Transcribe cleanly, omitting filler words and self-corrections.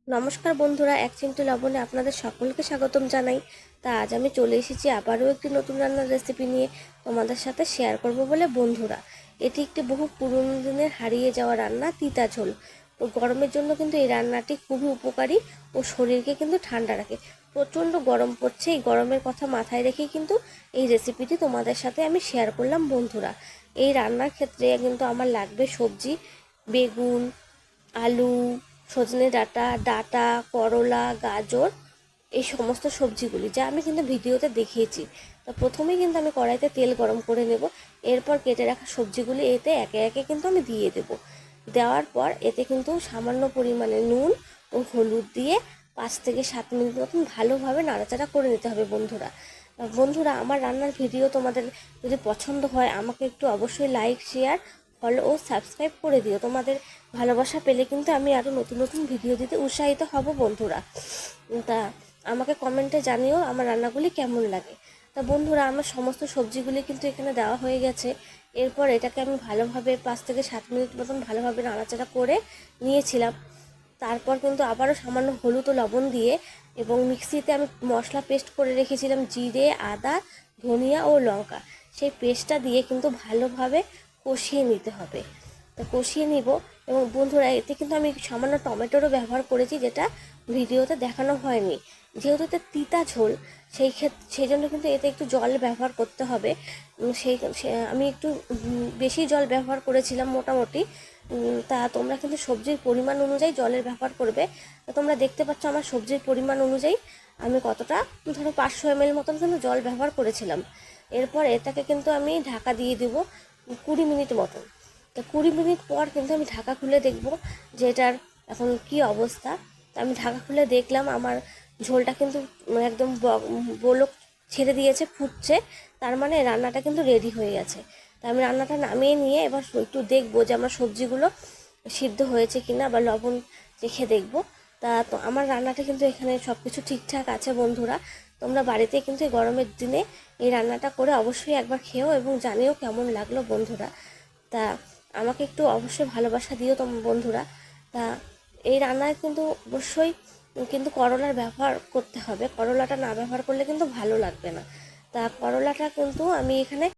নমস্কার বন্ধুরা, এক চিমটি লবণে আপনাদের সকলকে স্বাগতম জানাই। তা আজ আমি চলে এসেছি আবারও একটি নতুন রান্নার রেসিপি নিয়ে তোমাদের সাথে শেয়ার করব বলে। বন্ধুরা, এটি একটি বহু পুরনো দিনের হারিয়ে যাওয়া রান্না, তিতা ঝোল। তো গরমের জন্য কিন্তু এই রান্নাটি খুবই উপকারী ও শরীরকে কিন্তু ঠান্ডা রাখে। প্রচণ্ড গরম পড়ছে, এই গরমের কথা মাথায় রেখেই কিন্তু এই রেসিপিটি তোমাদের সাথে আমি শেয়ার করলাম। বন্ধুরা, এই রান্নার ক্ষেত্রে কিন্তু আমার লাগবে সবজি, বেগুন, আলু, সজনে ডাঁটা, ডাঁটা, করলা, গাজর, এই সমস্ত সবজিগুলি যা আমি কিন্তু ভিডিওতে দেখিয়েছি। তো প্রথমেই কিন্তু আমি কড়াইতে তেল গরম করে নেব। এরপর কেটে রাখা সবজিগুলি এতে একে একে কিন্তু আমি দিয়ে দেব। দেওয়ার পর এতে কিন্তু সামান্য পরিমাণে নুন ও হলুদ দিয়ে 5 থেকে 7 মিনিট মতন ভালোভাবে নাড়াচাড়া করে নিতে হবে। বন্ধুরা, আমার রান্নার ভিডিও তোমাদের যদি পছন্দ হয় আমাকে একটু অবশ্যই লাইক, শেয়ার, ফলো ও সাবস্ক্রাইব করে দিও। তোমাদের ভালোবাসা পেলে কিন্তু আমি আরও নতুন নতুন ভিডিও দিতে উৎসাহিত হব। বন্ধুরা, তা আমাকে কমেন্টে জানিও আমার রান্নাগুলি কেমন লাগে। তা বন্ধুরা, আমার সমস্ত সবজিগুলি কিন্তু এখানে দেওয়া হয়ে গেছে। এরপর এটাকে আমি ভালোভাবে 5 থেকে 7 মিনিট মতন ভালোভাবে নাড়াচাড়া করে নিয়েছিলাম। তারপর কিন্তু আবারও সামান্য হলুদ ও লবণ দিয়ে এবং মিক্সিতে আমি মশলা পেস্ট করে রেখেছিলাম, জিরে, আদা, ধনিয়া ও লঙ্কা, সেই পেস্টটা দিয়ে কিন্তু ভালোভাবে কষিয়ে নিতে হবে। তো কষিয়ে নিব। এবং বন্ধুরা, এতে কিন্তু আমি সামান্য টমেটোরও ব্যবহার করেছি, যেটা ভিডিওতে দেখানো হয়নি। যেহেতু এতে তিতা ঝোল, সেই জন্য কিন্তু এতে একটু জল ব্যবহার করতে হবে। আমি একটু বেশি জল ব্যবহার করেছিলাম মোটামুটি। তা তোমরা কিন্তু সবজির পরিমাণ অনুযায়ী জলের ব্যবহার করবে। তা তোমরা দেখতে পাচ্ছ আমার সবজির পরিমাণ অনুযায়ী আমি কতটা, ধরো 500 ml মতন কিন্তু জল ব্যবহার করেছিলাম। এরপর এটাকে কিন্তু আমি ঢাকা দিয়ে দেবো 20 মিনিট মতন। তো 20 মিনিট পর কিন্তু আমি ঢাকা খুলে দেখব যে এটার এখন কি অবস্থা। তো আমি ঢাকা খুলে দেখলাম আমার ঝোলটা কিন্তু একদম বলক ছেড়ে দিয়েছে, ফুটছে। তার মানে রান্নাটা কিন্তু রেডি হয়ে গেছে। তা আমি রান্নাটা নামিয়ে নিয়ে এবার একটু দেখবো যে আমার সবজিগুলো সিদ্ধ হয়েছে কিনা, বা লবণ চেখে দেখবো। তো আমার রান্নাটা কিন্তু এখানে সব কিছু ঠিকঠাক আছে। বন্ধুরা, তোমরা বাড়িতে কিন্তু এই গরমের দিনে এই রান্নাটা করে অবশ্যই একবার খেও এবং জানিও কেমন লাগলো। বন্ধুরা, তা আমাকে একটু অবশ্যই ভালোবাসা দিও বন্ধুরা। তা এই রান্নায় কিন্তু অবশ্যই কিন্তু করলার ব্যবহার করতে হবে। করলাটা না ব্যবহার করলে কিন্তু ভালো লাগবে না। তা করলাটা কিন্তু আমি এখানে